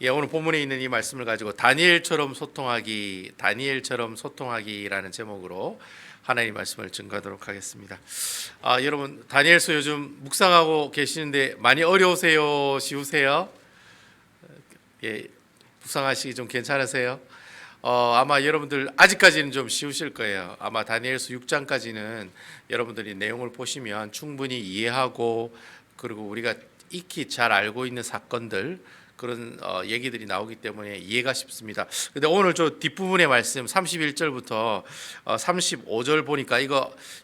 오늘 본문에 있는 이 말씀을 가지고 다니엘처럼 소통하기라는 제목으로 하나님의 말씀을 증거하도록 하겠습니다. 여러분 다니엘서 요즘 묵상하고 계시는데 많이 어려우세요? 쉬우세요? 묵상하시기 좀 괜찮으세요? 아마 여러분들 아직까지는 좀 쉬우실 거예요. 아마 다니엘서 6장까지는 여러분들이 내용을 보시면 충분히 이해하고 그리고 우리가 익히 잘 알고 있는 사건들 그런 얘기들이 나오기 때문에 이해가 쉽습니다. 근데 오늘 저 뒷부분의 말씀 31절부터 35절 보니까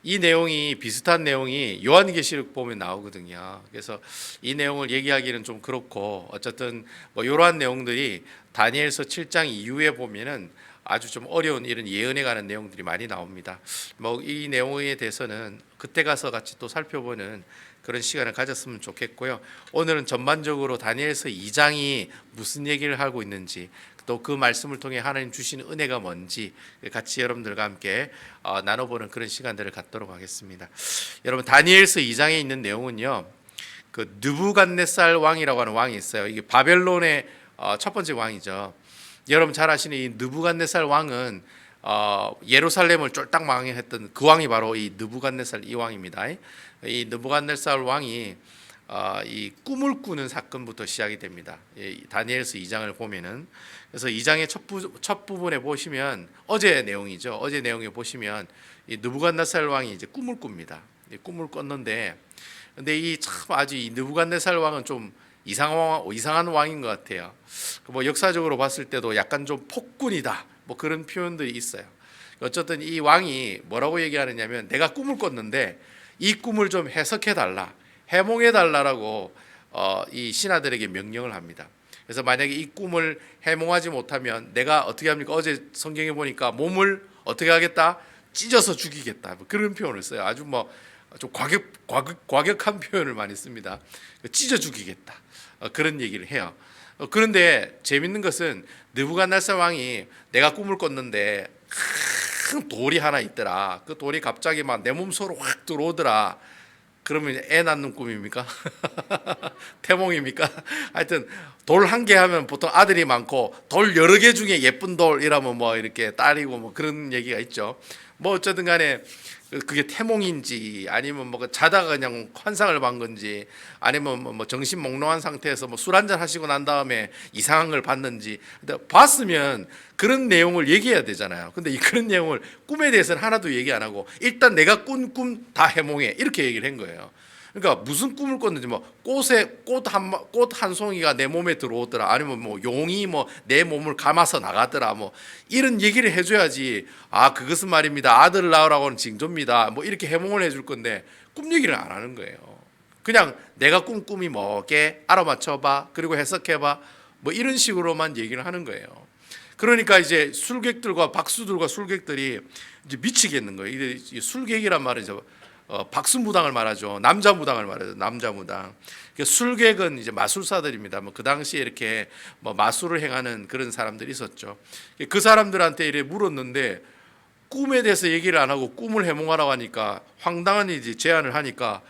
이 내용이 비슷한 내용이 요한계시록 보면 나오거든요. 그래서 이 내용을 얘기하기는 좀 그렇고 어쨌든 뭐 이러한 내용들이 다니엘서 7장 이후에 보면은 아주 좀 어려운 이런 예언에 관한 내용들이 많이 나옵니다. 뭐 이 내용에 대해서는 그때 가서 같이 또 살펴보는 그런 시간을 가졌으면 좋겠고요. 오늘은 전반적으로 다니엘서 2장이 무슨 얘기를 하고 있는지 또 그 말씀을 통해 하나님 주시는 은혜가 뭔지 같이 여러분들과 함께 나눠보는 그런 시간들을 갖도록 하겠습니다. 여러분 다니엘서 2장에 있는 내용은요. 그 느부갓네살 왕이라고 하는 왕이 있어요. 이게 바벨론의 첫 번째 왕이죠. 여러분 잘 아시는 이 느부갓네살 왕은 예루살렘을 쫄딱 망했던 그 왕이 바로 이 느부갓네살 이 왕입니다. 이 느부갓네살 왕이 이 꿈을 꾸는 사건부터 시작이 됩니다. 다니엘서 2장을 보면은 그래서 2장의 첫 부분에 보시면 어제 내용이죠. 어제 내용에 보시면 이 느부갓네살 왕이 이제 꿈을 꿉니다. 꿈을 꿨는데 근데 이 참 아주 이 느부갓네살 왕은 좀 이상한 왕인 것 같아요. 뭐 역사적으로 봤을 때도 약간 좀 폭군이다. 뭐 그런 표현들이 있어요. 어쨌든 이 왕이 뭐라고 얘기하느냐면 내가 꿈을 꿨는데 이 꿈을 좀 해석해 달라, 해몽해 달라라고 이 신하들에게 명령을 합니다. 그래서 만약에 이 꿈을 해몽하지 못하면 내가 어떻게 합니까? 어제 성경에 보니까 몸을 어떻게 하겠다? 찢어서 죽이겠다. 뭐 그런 표현을 써요. 아주 뭐 좀 과격한 표현을 많이 씁니다. 찢어 죽이겠다. 그런 얘기를 해요. 그런데 재밌는 것은 느부갓네살 왕이 내가 꿈을 꿨는데 큰 돌이 하나 있더라. 그 돌이 갑자기 막 내 몸속으로 확 들어오더라. 그러면 애 낳는 꿈입니까? 태몽입니까? 하여튼 돌 한 개 하면 보통 아들이 많고 돌 여러 개 중에 예쁜 돌이라면 뭐 이렇게 딸이고 뭐 그런 얘기가 있죠. 뭐 어쨌든 간에 그게 태몽인지 아니면 뭐 자다가 그냥 환상을 본 건지 아니면 뭐 정신 몽롱한 상태에서 뭐 술 한잔 하시고 난 다음에 이상한 걸 봤는지 근데 봤으면 그런 내용을 얘기해야 되잖아요. 근데 그런 내용을 꿈에 대해서는 하나도 얘기 안 하고 일단 내가 꾼 꿈 다 해몽해 이렇게 얘기를 한 거예요. 그러니까 무슨 꿈을 꿨는지 뭐 꽃 한 송이가 내 몸에 들어오더라 아니면 뭐 용이 뭐 내 몸을 감아서 나가더라 뭐 이런 얘기를 해줘야지. 그것은 말입니다 아들을 낳으라고는 징조입니다 뭐 이렇게 해몽을 해줄 건데 꿈 얘기를 안 하는 거예요. 그냥 내가 꾼 꿈이 뭐게 알아맞혀봐 그리고 해석해봐 뭐 이런 식으로만 얘기를 하는 거예요. 그러니까 이제 술객들과 박수들과 술객들이 이제 미치겠는 거예요. 이게 술객이란 말이죠. 박수무당을 말하죠. 남자무당을 말하죠. 남자무당. 술객은 이제 마술사들입니다. 뭐 그 당시에 이렇게 뭐 마술을 행하는 그런 사람들이 있었죠. 그 사람들한테 이래 물었는데 꿈에 대해서 얘기를 안 하고 꿈을 해몽하라고 하니까 황당한 이제 제안을 하니까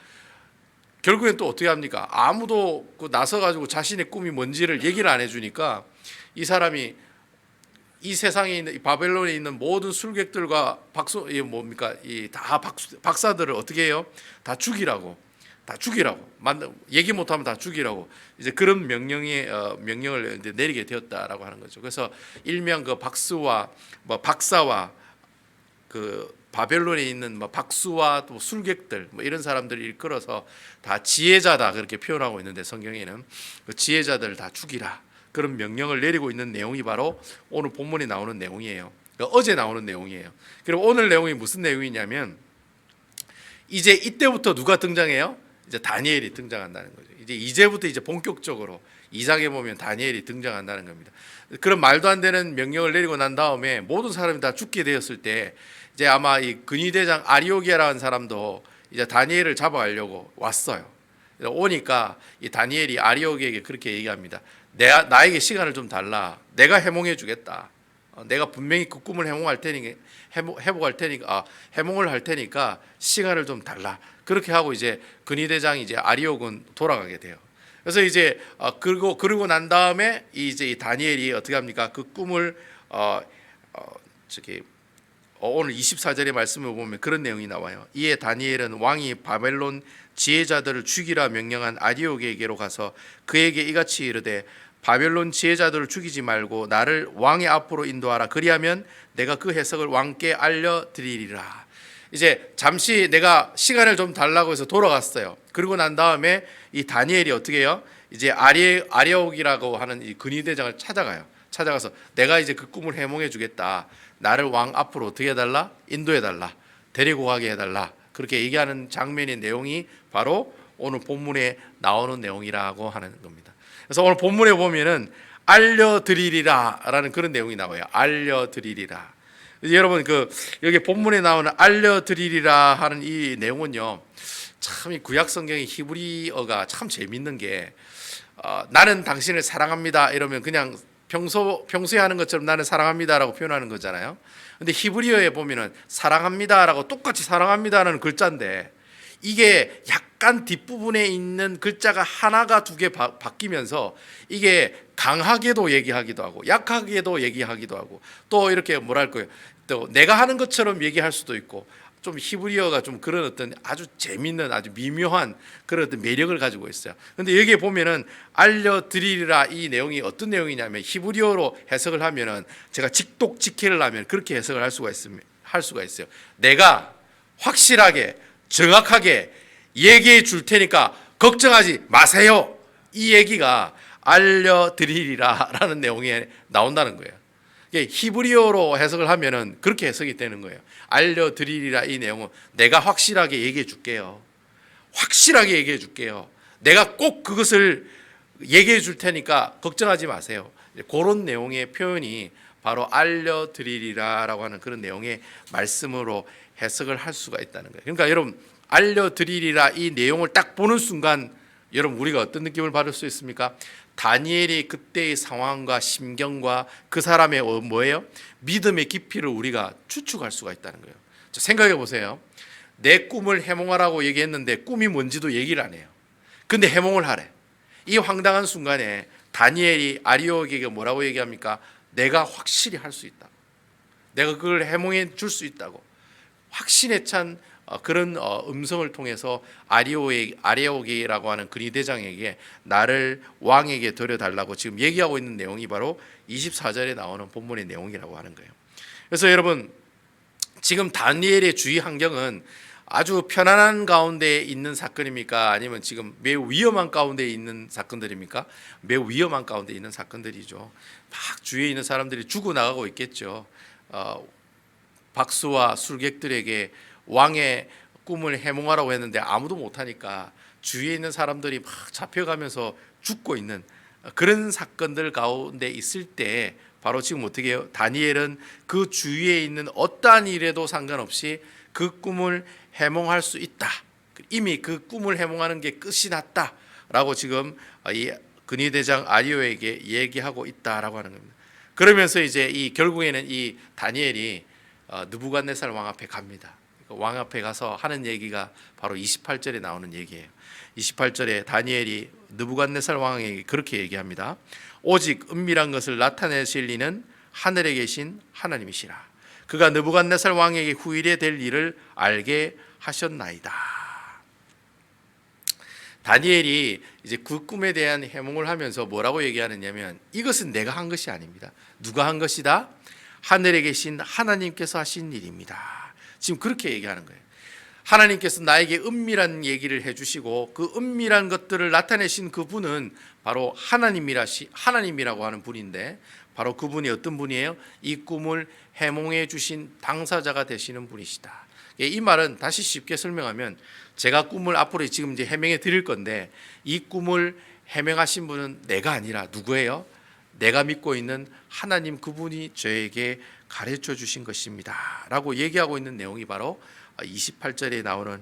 결국엔 또 어떻게 합니까? 아무도 나서 가지고 자신의 꿈이 뭔지를 얘기를 안 해주니까 이 사람이 이 세상에 있는 이 바벨론에 있는 모든 술객들과 박사들을 어떻게 해요? 다 죽이라고 얘기 못하면 다 죽이라고 이제 그런 명령을 이제 내리게 되었다라고 하는 거죠. 그래서 일명 그 박사와 그 바벨론에 있는 뭐 박수와 또 술객들 뭐 이런 사람들을 일컬어서 다 지혜자다 그렇게 표현하고 있는데 성경에는 그 지혜자들을 다 죽이라. 그런 명령을 내리고 있는 내용이 바로 오늘 본문에 나오는 내용이에요. 그러니까 어제 나오는 내용이에요. 그리고 오늘 내용이 무슨 내용이냐면 이제 이때부터 누가 등장해요? 이제 다니엘이 등장한다는 거죠. 이제부터 이제 본격적으로 2장에 보면 다니엘이 등장한다는 겁니다. 그런 말도 안 되는 명령을 내리고 난 다음에 모든 사람이 다 죽게 되었을 때 이제 아마 이 근위대장 아리오게라는 사람도 이제 다니엘을 잡아가려고 왔어요. 오니까 이 다니엘이 아리오게에게 그렇게 얘기합니다. 나에게 시간을 좀 달라. 내가 해몽해 주겠다. 내가 분명히 그 꿈을 해몽할 테니까 해몽을 할 테니까 시간을 좀 달라. 그렇게 하고 이제 근위대장이 이제 아리옥은 돌아가게 돼요. 그래서 이제 그러고 난 다음에 이제 이 다니엘이 어떻게 합니까? 그 꿈을 오늘 24절의 말씀을 보면 그런 내용이 나와요. 이에 다니엘은 왕이 바벨론 지혜자들을 죽이라 명령한 아디옥에게로 가서 그에게 이같이 이르되 바벨론 지혜자들을 죽이지 말고 나를 왕의 앞으로 인도하라. 그리하면 내가 그 해석을 왕께 알려드리리라. 이제 잠시 내가 시간을 좀 달라고 해서 돌아갔어요. 그리고 난 다음에 이 다니엘이 어떻게 해요? 이제 아리옥이라고 하는 이 근위대장을 찾아가요. 찾아가서 내가 이제 그 꿈을 해몽해 주겠다. 나를 왕 앞으로 어떻게 해달라? 인도해 달라. 데리고 가게 해달라. 그렇게 얘기하는 장면의 내용이 바로 오늘 본문에 나오는 내용이라고 하는 겁니다. 그래서 오늘 본문에 보면은 알려드리리라라는 그런 내용이 나와요. 알려드리리라. 여러분 여기 본문에 나오는 알려드리리라 하는 이 내용은요, 참 이 구약 성경의 히브리어가 참 재밌는 게 나는 당신을 사랑합니다 이러면 그냥 평소에 하는 것처럼 나는 사랑합니다라고 표현하는 거잖아요. 근데 히브리어에 보면은 사랑합니다라고 똑같이 사랑합니다라는 글자인데 이게 약간 뒷부분에 있는 글자가 하나가 두 개 바뀌면서 이게 강하게도 얘기하기도 하고 약하게도 얘기하기도 하고 또 이렇게 뭐랄까요, 또 내가 하는 것처럼 얘기할 수도 있고 좀 히브리어가 좀 그런 어떤 아주 재밌는 아주 미묘한 그런 어떤 매력을 가지고 있어요. 근데 여기에 보면은 알려드리리라 이 내용이 어떤 내용이냐면 히브리어로 해석을 하면은 제가 직독직해를 하면 그렇게 해석을 할 수가 있어요. 내가 확실하게 정확하게 얘기해 줄 테니까 걱정하지 마세요. 이 얘기가 알려드리리라라는 내용이 나온다는 거예요. 히브리어로 해석을 하면은 그렇게 해석이 되는 거예요. 알려드리리라 이 내용은 내가 확실하게 얘기해 줄게요. 확실하게 얘기해 줄게요. 내가 꼭 그것을 얘기해 줄 테니까 걱정하지 마세요. 그런 내용의 표현이 바로 알려드리리라라고 하는 그런 내용의 말씀으로 해석을 할 수가 있다는 거예요. 그러니까 여러분 알려드리리라 이 내용을 딱 보는 순간 여러분 우리가 어떤 느낌을 받을 수 있습니까? 다니엘이 그때의 상황과 심경과 그 사람의 뭐예요? 믿음의 깊이를 우리가 추측할 수가 있다는 거예요. 생각해 보세요. 내 꿈을 해몽하라고 얘기했는데 꿈이 뭔지도 얘기를 안 해요. 근데 해몽을 하래. 이 황당한 순간에 다니엘이 아리옥에게 뭐라고 얘기합니까? 내가 확실히 할 수 있다. 내가 그걸 해몽해 줄 수 있다고. 확신에 찬 그런 음성을 통해서 아리옥이라고 하는 근위대장에게 나를 왕에게 데려달라고 지금 얘기하고 있는 내용이 바로 24절에 나오는 본문의 내용이라고 하는 거예요. 그래서 여러분 지금 다니엘의 주위 환경은 아주 편안한 가운데 있는 사건입니까? 아니면 지금 매우 위험한 가운데 있는 사건들입니까? 매우 위험한 가운데 있는 사건들이죠. 막 주위에 있는 사람들이 죽어나가고 있겠죠. 박수와 술객들에게 왕의 꿈을 해몽하라고 했는데 아무도 못하니까 주위에 있는 사람들이 막 잡혀가면서 죽고 있는 그런 사건들 가운데 있을 때 바로 지금 어떻게 해요? 다니엘은 그 주위에 있는 어떠한 일에도 상관없이 그 꿈을 해몽할 수 있다. 이미 그 꿈을 해몽하는 게 끝이 났다라고 지금 이 근위대장 아리오에게 얘기하고 있다라고 하는 겁니다. 그러면서 이제 이 결국에는 이 다니엘이 느부갓네살 왕 앞에 갑니다. 왕 앞에 가서 하는 얘기가 바로 28절에 나오는 얘기예요. 28절에 다니엘이 느부갓네살 왕에게 그렇게 얘기합니다. 오직 은밀한 것을 나타내실 이는 하늘에 계신 하나님이시라. 그가 느부갓네살 왕에게 후일에 될 일을 알게 하셨나이다. 다니엘이 이제 그 꿈에 대한 해몽을 하면서 뭐라고 얘기하느냐면 이것은 내가 한 것이 아닙니다. 누가 한 것이다? 하늘에 계신 하나님께서 하신 일입니다. 지금 그렇게 얘기하는 거예요. 하나님께서 나에게 은밀한 얘기를 해주시고 그 은밀한 것들을 나타내신 그분은 바로 하나님이라고 하는 분인데 바로 그분이 어떤 분이에요? 이 꿈을 해몽해 주신 당사자가 되시는 분이시다. 이 말은 다시 쉽게 설명하면 제가 꿈을 앞으로 지금 이제 해명해 드릴 건데 이 꿈을 해명하신 분은 내가 아니라 누구예요? 내가 믿고 있는 하나님 그분이 저에게 가르쳐 주신 것입니다 라고 얘기하고 있는 내용이 바로 28절에 나오는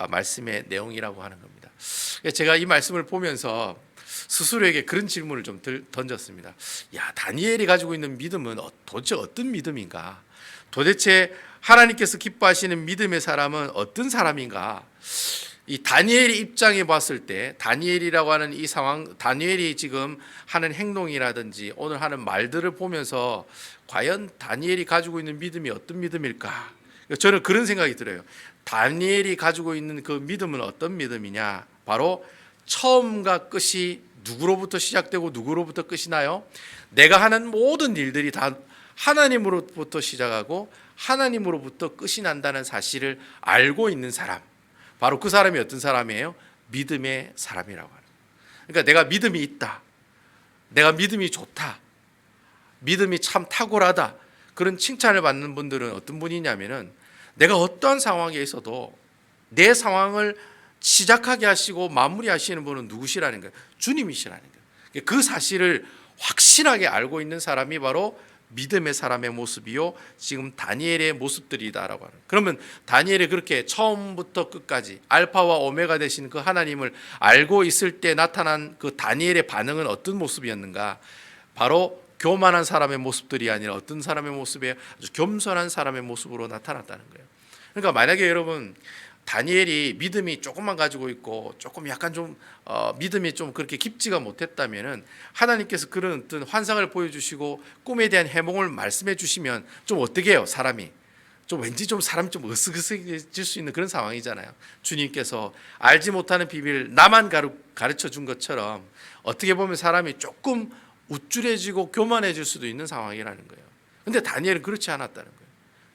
말씀의 내용이라고 하는 겁니다. 제가 이 말씀을 보면서 스스로에게 그런 질문을 좀 던졌습니다. 야, 다니엘이 가지고 있는 믿음은 도대체 어떤 믿음인가? 도대체 하나님께서 기뻐하시는 믿음의 사람은 어떤 사람인가? 이 다니엘의 입장에 봤을 때 다니엘이라고 하는 이 상황, 다니엘이 지금 하는 행동이라든지 오늘 하는 말들을 보면서 과연 다니엘이 가지고 있는 믿음이 어떤 믿음일까? 저는 그런 생각이 들어요. 다니엘이 가지고 있는 그 믿음은 어떤 믿음이냐? 바로 처음과 끝이 누구로부터 시작되고 누구로부터 끝이 나요? 내가 하는 모든 일들이 다 하나님으로부터 시작하고 하나님으로부터 끝이 난다는 사실을 알고 있는 사람, 바로 그 사람이 어떤 사람이에요? 믿음의 사람이라고 하는. 그러니까 내가 믿음이 있다, 내가 믿음이 좋다, 믿음이 참 탁월하다, 그런 칭찬을 받는 분들은 어떤 분이냐면은 내가 어떠한 상황에 있어도 내 상황을 시작하게 하시고 마무리하시는 분은 누구시라는 거예요? 주님이시라는 거예요. 그 사실을 확실하게 알고 있는 사람이 바로 믿음의 사람의 모습이요, 지금 다니엘의 모습들이다라고 하는. 그러면 다니엘이 그렇게 처음부터 끝까지 알파와 오메가 되신 그 하나님을 알고 있을 때 나타난 그 다니엘의 반응은 어떤 모습이었는가? 바로 교만한 사람의 모습들이 아니라 어떤 사람의 모습이에요? 아주 겸손한 사람의 모습으로 나타났다는 거예요. 그러니까 만약에 여러분 다니엘이 믿음이 조금만 가지고 있고 조금 약간 좀 믿음이 좀 그렇게 깊지가 못했다면은 하나님께서 그런 어떤 환상을 보여주시고 꿈에 대한 해몽을 말씀해 주시면 좀 어떻게 해요? 사람이 좀 왠지 좀 사람이 좀 으쓱으쓱해질 수 있는 그런 상황이잖아요. 주님께서 알지 못하는 비밀을 나만 가르쳐 준 것처럼 어떻게 보면 사람이 조금 우쭐해지고 교만해질 수도 있는 상황이라는 거예요. 근데 다니엘은 그렇지 않았다는 거예요.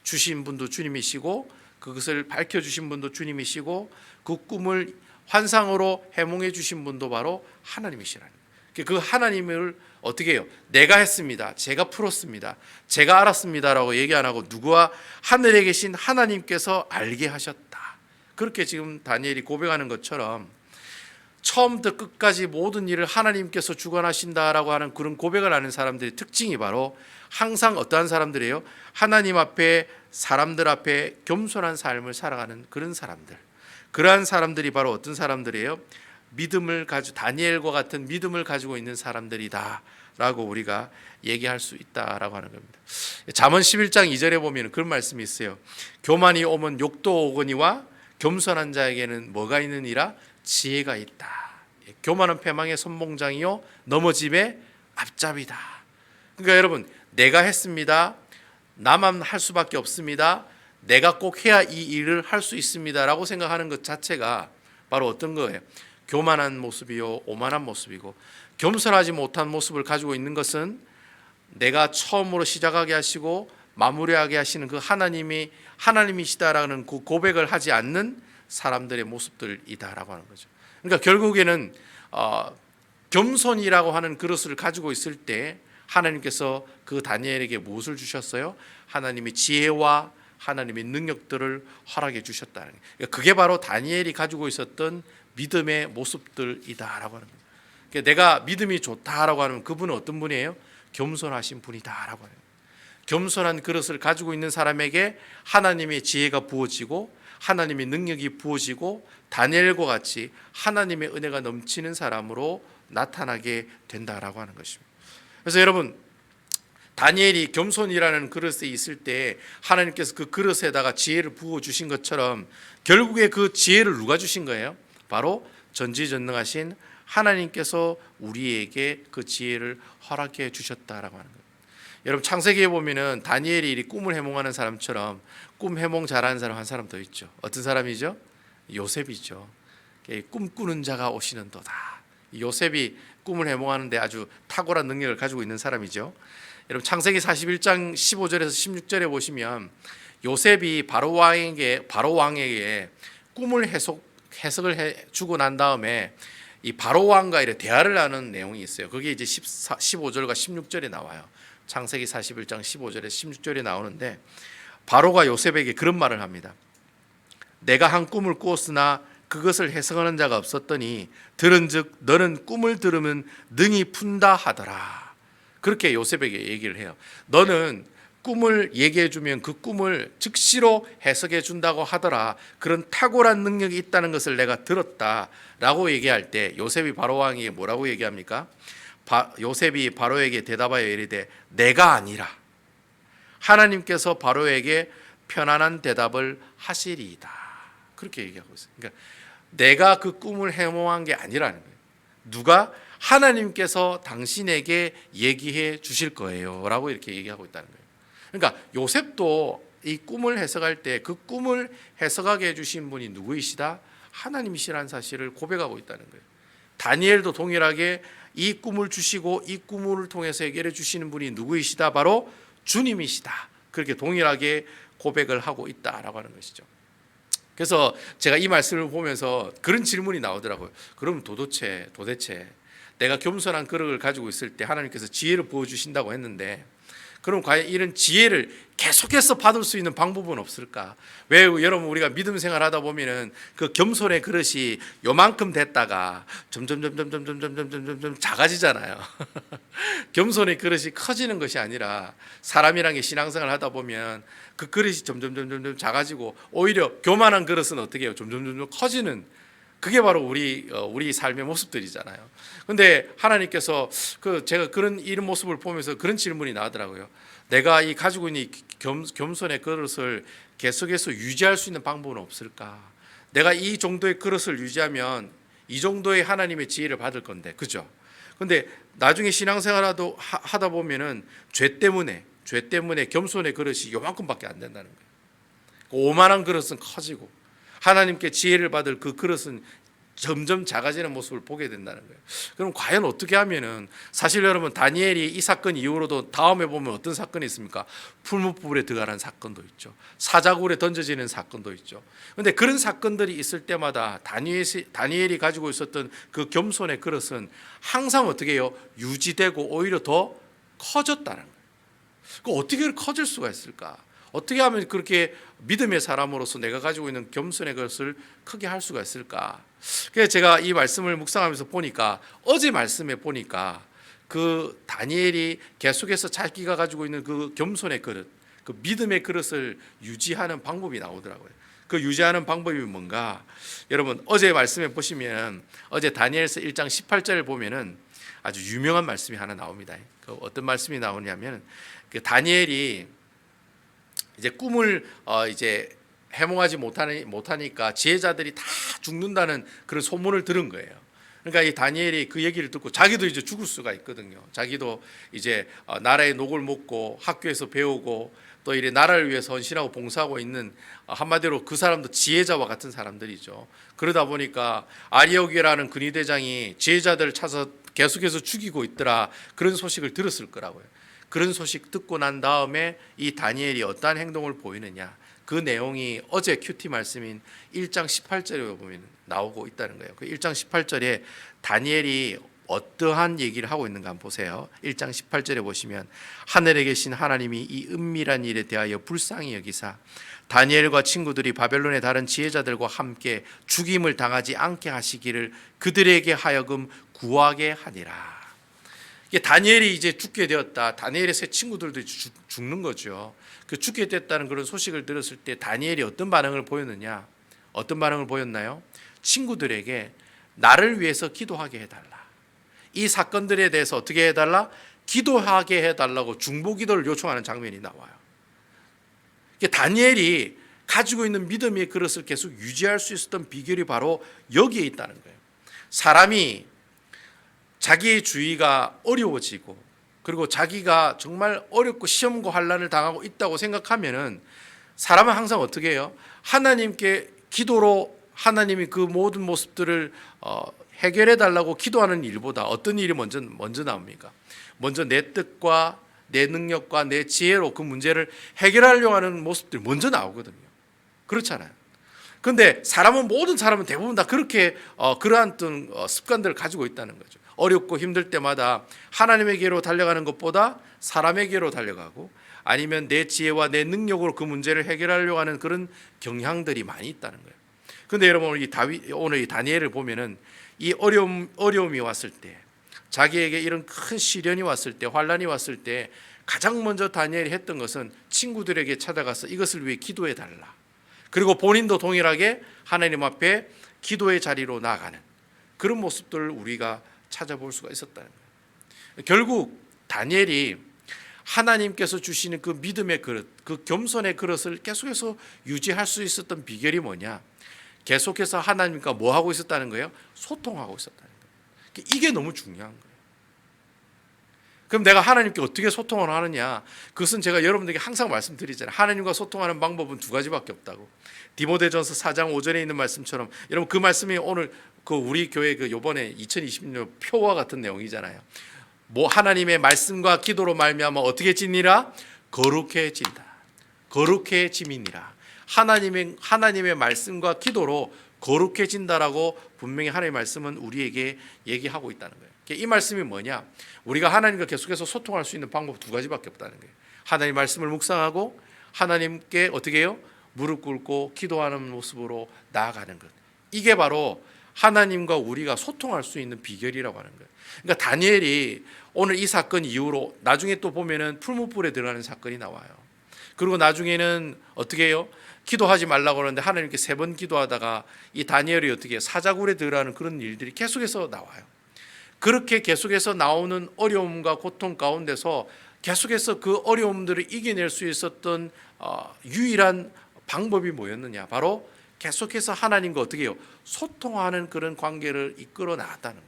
주신 분도 주님이시고 그것을 밝혀주신 분도 주님이시고 그 꿈을 환상으로 해몽해 주신 분도 바로 하나님이시라는 거예요. 그 하나님을 어떻게 해요? 내가 했습니다, 제가 풀었습니다, 제가 알았습니다라고 얘기 안 하고 누구와 하늘에 계신 하나님께서 알게 하셨다. 그렇게 지금 다니엘이 고백하는 것처럼 처음부터 끝까지 모든 일을 하나님께서 주관하신다라고 하는 그런 고백을 하는 사람들의 특징이 바로 항상 어떠한 사람들이에요? 하나님 앞에, 사람들 앞에 겸손한 삶을 살아가는 그런 사람들. 그러한 사람들이 바로 어떤 사람들이에요? 다니엘과 같은 믿음을 가지고 있는 사람들이다라고 우리가 얘기할 수 있다라고 하는 겁니다. 잠언 11장 2절에 보면 그런 말씀이 있어요. 교만이 오면 욕도 오거니와 겸손한 자에게는 뭐가 있느니라? 지혜가 있다. 교만은 패망의 선봉장이요 넘어짐의 앞잡이다. 그러니까 여러분, 내가 했습니다, 나만 할 수밖에 없습니다, 내가 꼭 해야 이 일을 할 수 있습니다라고 생각하는 것 자체가 바로 어떤 거예요? 교만한 모습이요 오만한 모습이고, 겸손하지 못한 모습을 가지고 있는 것은 내가 처음으로 시작하게 하시고 마무리하게 하시는 그 하나님이 하나님이시다라는 그 고백을 하지 않는 사람들의 모습들이다라고 하는 거죠. 그러니까 결국에는 겸손이라고 하는 그릇을 가지고 있을 때 하나님께서 그 다니엘에게 무엇을 주셨어요? 하나님의 지혜와 하나님의 능력들을 허락해 주셨다는 거예요. 그러니까 그게 바로 다니엘이 가지고 있었던 믿음의 모습들이다라고 하는 거예요. 그러니까 내가 믿음이 좋다라고 하면 그분은 어떤 분이에요? 겸손하신 분이다라고 하는 거예요. 겸손한 그릇을 가지고 있는 사람에게 하나님의 지혜가 부어지고 하나님의 능력이 부어지고 다니엘과 같이 하나님의 은혜가 넘치는 사람으로 나타나게 된다라고 하는 것입니다. 그래서 여러분, 다니엘이 겸손이라는 그릇에 있을 때 하나님께서 그 그릇에다가 지혜를 부어주신 것처럼 결국에 그 지혜를 누가 주신 거예요? 바로 전지전능하신 하나님께서 우리에게 그 지혜를 허락해 주셨다라고 하는 거예요. 여러분, 창세기에 보면은 다니엘이 이 꿈을 해몽하는 사람처럼 꿈 해몽 잘하는 사람 한 사람 더 있죠. 어떤 사람이죠? 요셉이죠. 꿈꾸는 자가 오시는도다. 요셉이 꿈을 해몽하는데 아주 탁월한 능력을 가지고 있는 사람이죠. 여러분, 창세기 41장 15절에서 16절에 보시면 요셉이 바로 왕에게 꿈을 해석을 해 주고 난 다음에 이 바로 왕과 이렇게 대화를 하는 내용이 있어요. 그게 이제 15절과 16절에 나와요. 창세기 41장 15절에서 16절에 나오는데 바로가 요셉에게 그런 말을 합니다. 내가 한 꿈을 꾸었으나 그것을 해석하는 자가 없었더니 들은즉 너는 꿈을 들으면 능히 푼다 하더라. 그렇게 요셉에게 얘기를 해요. 너는 꿈을 얘기해 주면 그 꿈을 즉시로 해석해 준다고 하더라. 그런 탁월한 능력이 있다는 것을 내가 들었다라고 얘기할 때 요셉이 바로 왕에게 뭐라고 얘기합니까? 요셉이 바로에게 대답하여 이르되 내가 아니라 하나님께서 바로에게 편안한 대답을 하시리이다. 그렇게 얘기하고 있어요. 그러니까 내가 그 꿈을 해몽한 게 아니라는 거예요. 누가? 하나님께서 당신에게 얘기해 주실 거예요 라고 이렇게 얘기하고 있다는 거예요. 그러니까 요셉도 이 꿈을 해석할 때 그 꿈을 해석하게 해주신 분이 누구이시다? 하나님이시라는 사실을 고백하고 있다는 거예요. 다니엘도 동일하게 이 꿈을 주시고 이 꿈을 통해서 해결해 주시는 분이 누구이시다? 바로 주님이시다. 그렇게 동일하게 고백을 하고 있다라고 하는 것이죠. 그래서 제가 이 말씀을 보면서 그런 질문이 나오더라고요. 그럼 도대체 내가 겸손한 그릇을 가지고 있을 때 하나님께서 지혜를 부어주신다고 했는데 그럼 과연 이런 지혜를 계속해서 받을 수 있는 방법은 없을까? 왜 여러분 우리가 믿음 생활하다 보면은 그 겸손의 그릇이 요만큼 됐다가 점점 작아지잖아요. 겸손의 그릇이 커지는 것이 아니라 사람이란 게 신앙생활 하다 보면 그 그릇이 점점 작아지고 오히려 교만한 그릇은 어떻게 해요? 점점 커지는 그게 바로 우리 삶의 모습들이잖아요. 근데 하나님께서 제가 이런 모습을 보면서 그런 질문이 나더라고요. 내가 이 가지고 있는 겸손의 그릇을 계속해서 유지할 수 있는 방법은 없을까? 내가 이 정도의 그릇을 유지하면 이 정도의 하나님의 지혜를 받을 건데, 그죠? 근데 나중에 신앙생활 하다 보면은 죄 때문에 겸손의 그릇이 요만큼밖에 안 된다는 거예요. 오만한 그릇은 커지고 하나님께 지혜를 받을 그 그릇은 점점 작아지는 모습을 보게 된다는 거예요. 그럼 과연 어떻게 하면은 사실 여러분 다니엘이 이 사건 이후로도 다음에 보면 어떤 사건이 있습니까? 풀무불에 들어가는 사건도 있죠. 사자굴에 던져지는 사건도 있죠. 그런데 그런 사건들이 있을 때마다 다니엘이 가지고 있었던 그 겸손의 그릇은 항상 어떻게 해요? 유지되고 오히려 더 커졌다는 거예요. 그 어떻게 커질 수가 있을까? 어떻게 하면 그렇게 믿음의 사람으로서 내가 가지고 있는 겸손의 것을 크게 할 수가 있을까? 그래서 제가 이 말씀을 묵상하면서 보니까 어제 말씀에 보니까 그 다니엘이 계속해서 자기가 가지고 있는 그 겸손의 그릇, 그 믿음의 그릇을 유지하는 방법이 나오더라고요. 그 유지하는 방법이 뭔가? 여러분 어제 말씀에 보시면 어제 다니엘서 1장 18절을 보면은 아주 유명한 말씀이 하나 나옵니다. 그 어떤 말씀이 나오냐면 그 다니엘이 이제 꿈을 이제 해몽하지 못하니까 지혜자들이 다 죽는다는 그런 소문을 들은 거예요. 그러니까 이 다니엘이 그 얘기를 듣고 자기도 이제 죽을 수가 있거든요. 자기도 이제 나라의 녹을 먹고 학교에서 배우고 또 이래 나라를 위해서 헌신하고 봉사하고 있는 한마디로 그 사람도 지혜자와 같은 사람들이죠. 그러다 보니까 아리오게라는 근위대장이 지혜자들을 찾아서 계속해서 죽이고 있더라. 그런 소식을 들었을 거라고요. 그런 소식 듣고 난 다음에 이 다니엘이 어떠한 행동을 보이느냐, 그 내용이 어제 큐티 말씀인 1장 18절에 보면 나오고 있다는 거예요. 그 1장 18절에 다니엘이 어떠한 얘기를 하고 있는가 한번 보세요. 1장 18절에 보시면 하늘에 계신 하나님이 이 은밀한 일에 대하여 불쌍히 여기사 다니엘과 친구들이 바벨론의 다른 지혜자들과 함께 죽임을 당하지 않게 하시기를 그들에게 하여금 구하게 하니라. 이게 다니엘이 이제 죽게 되었다. 다니엘의 세 친구들도 죽는 거죠. 그 죽게 됐다는 그런 소식을 들었을 때 다니엘이 어떤 반응을 보였느냐? 어떤 반응을 보였나요? 친구들에게 나를 위해서 기도하게 해달라. 이 사건들에 대해서 어떻게 해달라? 기도하게 해달라고 중보기도를 요청하는 장면이 나와요. 다니엘이 가지고 있는 믿음의 그릇을 계속 유지할 수 있었던 비결이 바로 여기에 있다는 거예요. 사람이 자기의 주위가 어려워지고 그리고 자기가 정말 어렵고 시험과 환난을 당하고 있다고 생각하면은 사람은 항상 어떻게 해요? 하나님께 기도로 하나님이 그 모든 모습들을 해결해 달라고 기도하는 일보다 어떤 일이 먼저 나옵니까? 먼저 내 뜻과 내 능력과 내 지혜로 그 문제를 해결하려고 하는 모습들이 먼저 나오거든요. 그렇잖아요. 그런데 모든 사람은 대부분 다 그렇게 그러한 습관들을 가지고 있다는 거죠. 어렵고 힘들 때마다 하나님에게로 달려가는 것보다 사람에게로 달려가고 아니면 내 지혜와 내 능력으로 그 문제를 해결하려고 하는 그런 경향들이 많이 있다는 거예요. 그런데 여러분 오늘 이 다니엘을 보면은 이 어려움이 왔을 때 자기에게 이런 큰 시련이 왔을 때 환난이 왔을 때 가장 먼저 다니엘이 했던 것은 친구들에게 찾아가서 이것을 위해 기도해 달라. 그리고 본인도 동일하게 하나님 앞에 기도의 자리로 나아가는 그런 모습들을 우리가 찾아볼 수가 있었다는 거예요. 결국 다니엘이 하나님께서 주시는 그 믿음의 그릇, 그 겸손의 그릇을 계속해서 유지할 수 있었던 비결이 뭐냐? 계속해서 하나님과 뭐 하고 있었다는 거예요? 소통하고 있었다는 거예요. 이게 너무 중요한 거예요. 그럼 내가 하나님께 어떻게 소통을 하느냐? 그것은 제가 여러분들에게 항상 말씀드리잖아요. 하나님과 소통하는 방법은 두 가지밖에 없다고. 디모데전서 4장 5절에 있는 말씀처럼, 여러분 그 말씀이 오늘 그 우리 교회 그 요번에 2020년 표와 같은 내용이잖아요. 뭐 하나님의 말씀과 기도로 말미암아 어떻게 지니라? 거룩해진다. 거룩해짐이니라. 하나님의 말씀과 기도로 거룩해진다라고 분명히 하나님의 말씀은 우리에게 얘기하고 있다는 거예요. 이 말씀이 뭐냐? 우리가 하나님과 계속해서 소통할 수 있는 방법 두 가지밖에 없다는 거예요. 하나님 말씀을 묵상하고 하나님께 어떻게 해요? 무릎 꿇고 기도하는 모습으로 나아가는 것. 이게 바로 하나님과 우리가 소통할 수 있는 비결이라고 하는 거예요. 그러니까 다니엘이 오늘 이 사건 이후로 나중에 또 보면은 풀무불에 들어가는 사건이 나와요. 그리고 나중에는 어떻게 해요? 기도하지 말라고 하는데 하나님께 3번 기도하다가 이 다니엘이 어떻게 해요? 사자굴에 들어가는 그런 일들이 계속해서 나와요. 그렇게 계속해서 나오는 어려움과 고통 가운데서 계속해서 그 어려움들을 이겨낼 수 있었던 유일한 방법이 뭐였느냐? 바로 계속해서 하나님과 어떻게 해요? 소통하는 그런 관계를 이끌어 나갔다는 거예요.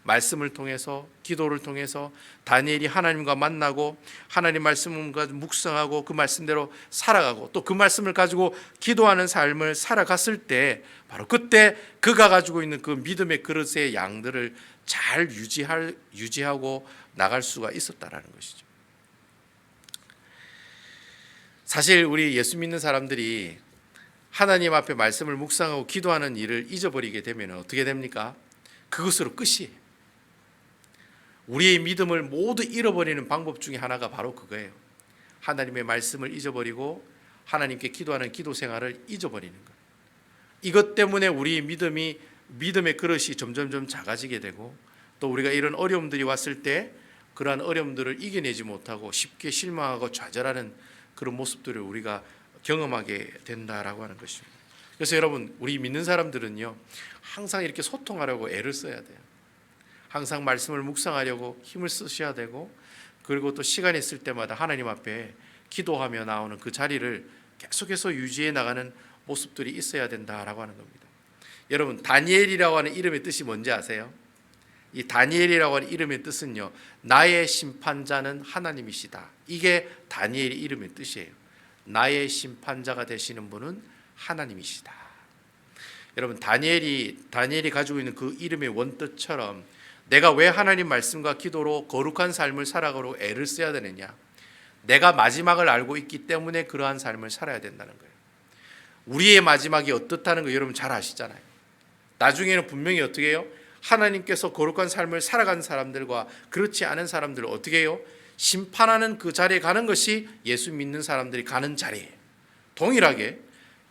말씀을 통해서, 기도를 통해서 다니엘이 하나님과 만나고 하나님 말씀을 묵상하고 그 말씀대로 살아가고 또 그 말씀을 가지고 기도하는 삶을 살아갔을 때 바로 그때 그가 가지고 있는 그 믿음의 그릇의 양들을 잘 유지하고 나갈 수가 있었다라는 것이죠. 사실 우리 예수 믿는 사람들이 하나님 앞에 말씀을 묵상하고 기도하는 일을 잊어버리게 되면 어떻게 됩니까? 그것으로 끝이에요. 우리의 믿음을 모두 잃어버리는 방법 중에 하나가 바로 그거예요. 하나님의 말씀을 잊어버리고 하나님께 기도하는 기도 생활을 잊어버리는 것. 이것 때문에 우리의 믿음의 그릇이 점점점 작아지게 되고 또 우리가 이런 어려움들이 왔을 때 그러한 어려움들을 이겨내지 못하고 쉽게 실망하고 좌절하는 그런 모습들을 우리가 경험하게 된다라고 하는 것입니다. 그래서 여러분, 우리 믿는 사람들은요, 항상 이렇게 소통하려고 애를 써야 돼요. 항상 말씀을 묵상하려고 힘을 쓰셔야 되고, 그리고 또 시간이 있을 때마다 하나님 앞에 기도하며 나오는 그 자리를 계속해서 유지해 나가는 모습들이 있어야 된다라고 하는 겁니다. 여러분, 다니엘이라고 하는 이름의 뜻이 뭔지 아세요? 이 다니엘이라고 하는 이름의 뜻은요, 나의 심판자는 하나님이시다. 이게 다니엘의 이름의 뜻이에요. 나의 심판자가 되시는 분은 하나님이시다. 여러분, 다니엘이 가지고 있는 그 이름의 원뜻처럼 내가 왜 하나님 말씀과 기도로 거룩한 삶을 살아가려고 애를 써야 되느냐? 내가 마지막을 알고 있기 때문에 그러한 삶을 살아야 된다는 거예요. 우리의 마지막이 어떻다는 거 여러분 잘 아시잖아요. 나중에는 분명히 어떻게 해요? 하나님께서 거룩한 삶을 살아가는 사람들과 그렇지 않은 사람들을 어떻게 해요? 심판하는 그 자리에 가는 것이 예수 믿는 사람들이 가는 자리예요. 동일하게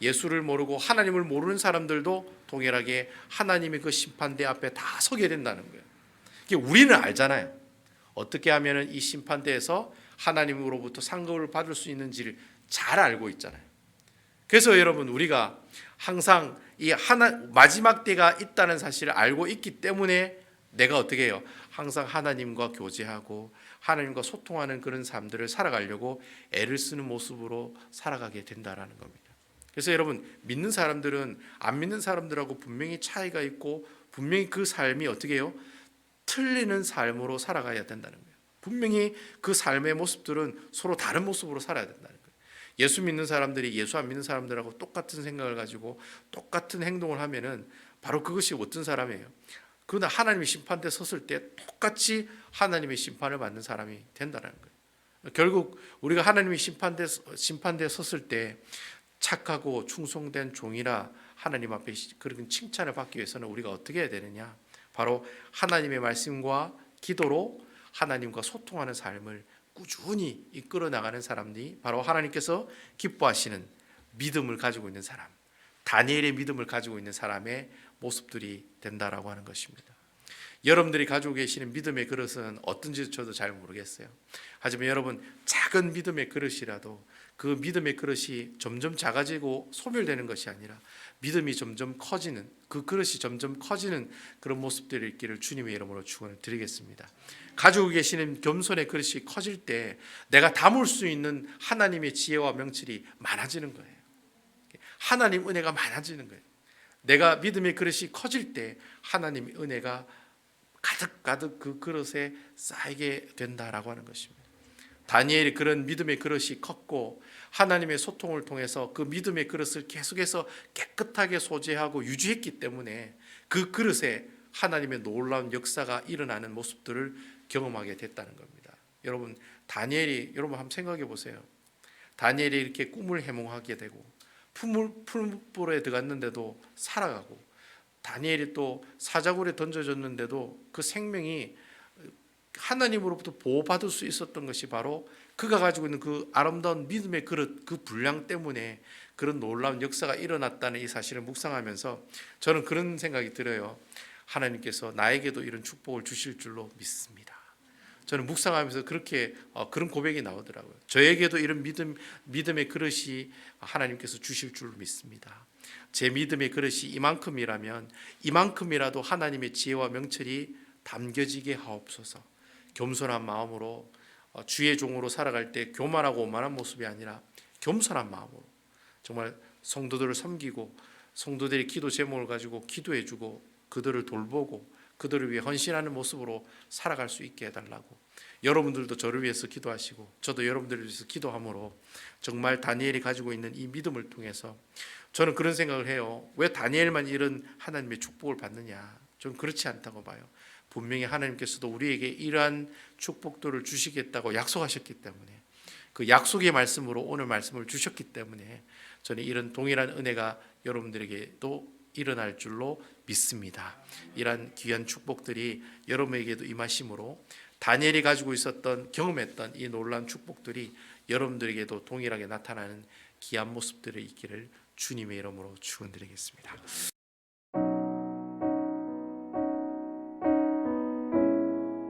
예수를 모르고 하나님을 모르는 사람들도 동일하게 하나님의 그 심판대 앞에 다 서게 된다는 거예요. 우리는 알잖아요. 어떻게 하면 이 심판대에서 하나님으로부터 상급을 받을 수 있는지를 잘 알고 있잖아요. 그래서 여러분, 우리가 항상 이 마지막 때가 있다는 사실을 알고 있기 때문에 내가 어떻게 해요? 항상 하나님과 교제하고 하나님과 소통하는 그런 삶들을 살아가려고 애를 쓰는 모습으로 살아가게 된다라는 겁니다. 그래서 여러분, 믿는 사람들은 안 믿는 사람들하고 분명히 차이가 있고 분명히 그 삶이 어떻게 해요? 틀리는 삶으로 살아가야 된다는 거예요. 분명히 그 삶의 모습들은 서로 다른 모습으로 살아야 된다는 거예요. 예수 믿는 사람들이 예수 안 믿는 사람들하고 똑같은 생각을 가지고 똑같은 행동을 하면은 바로 그것이 어떤 사람이에요? 그러나 하나님의 심판대에 섰을 때 똑같이 하나님의 심판을 받는 사람이 된다는 거예요. 결국 우리가 하나님의 심판대에 섰을 때 착하고 충성된 종이라 하나님 앞에 그런 칭찬을 받기 위해서는 우리가 어떻게 해야 되느냐? 바로 하나님의 말씀과 기도로 하나님과 소통하는 삶을 꾸준히 이끌어 나가는 사람들이 바로 하나님께서 기뻐하시는 믿음을 가지고 있는 사람, 다니엘의 믿음을 가지고 있는 사람의 모습들이 된다라고 하는 것입니다. 여러분들이 가지고 계시는 믿음의 그릇은 어떤지 저도 잘 모르겠어요. 하지만 여러분, 작은 믿음의 그릇이라도 그 믿음의 그릇이 점점 작아지고 소멸되는 것이 아니라 믿음이 점점 커지는, 그 그릇이 점점 커지는 그런 모습들이 있기를 주님의 이름으로 축원을 드리겠습니다. 가지고 계시는 겸손의 그릇이 커질 때 내가 담을 수 있는 하나님의 지혜와 명철이 많아지는 거예요. 하나님 은혜가 많아지는 거예요. 내가 믿음의 그릇이 커질 때 하나님의 은혜가 가득가득 그 그릇에 쌓이게 된다라고 하는 것입니다. 다니엘이 그런 믿음의 그릇이 컸고 하나님의 소통을 통해서 그 믿음의 그릇을 계속해서 깨끗하게 소재하고 유지했기 때문에 그 그릇에 하나님의 놀라운 역사가 일어나는 모습들을 경험하게 됐다는 겁니다. 여러분, 다니엘이, 여러분 한번 생각해 보세요. 다니엘이 이렇게 꿈을 해몽하게 되고 풀물불에 들어갔는데도 살아가고, 다니엘이 또 사자굴에 던져졌는데도 그 생명이 하나님으로부터 보호받을 수 있었던 것이 바로 그가 가지고 있는 그 아름다운 믿음의 그릇, 그 분량 때문에 그런 놀라운 역사가 일어났다는 이 사실을 묵상하면서 저는 그런 생각이 들어요. 하나님께서 나에게도 이런 축복을 주실 줄로 믿습니다. 저는 묵상하면서 그렇게 그런 고백이 나오더라고요. 저에게도 이런 믿음의 그릇이 하나님께서 주실 줄로 믿습니다. 제 믿음의 그릇이 이만큼이라면 이만큼이라도 하나님의 지혜와 명철이 담겨지게 하옵소서. 겸손한 마음으로 주의 종으로 살아갈 때 교만하고 오만한 모습이 아니라 겸손한 마음으로 정말 성도들을 섬기고 성도들의 기도 제목을 가지고 기도해주고 그들을 돌보고 그들을 위해 헌신하는 모습으로 살아갈 수 있게 해달라고, 여러분들도 저를 위해서 기도하시고 저도 여러분들을 위해서 기도함으로 정말 다니엘이 가지고 있는 이 믿음을 통해서 저는 그런 생각을 해요. 왜 다니엘만 이런 하나님의 축복을 받느냐? 저는 그렇지 않다고 봐요. 분명히 하나님께서도 우리에게 이러한 축복들을 주시겠다고 약속하셨기 때문에, 그 약속의 말씀으로 오늘 말씀을 주셨기 때문에 저는 이런 동일한 은혜가 여러분들에게도 일어날 줄로 믿습니다. 이러한 귀한 축복들이 여러분에게도 임하심으로 다니엘이 가지고 있었던, 경험했던 이 놀라운 축복들이 여러분들에게도 동일하게 나타나는 귀한 모습들이 있기를 주님의 이름으로 축원드리겠습니다.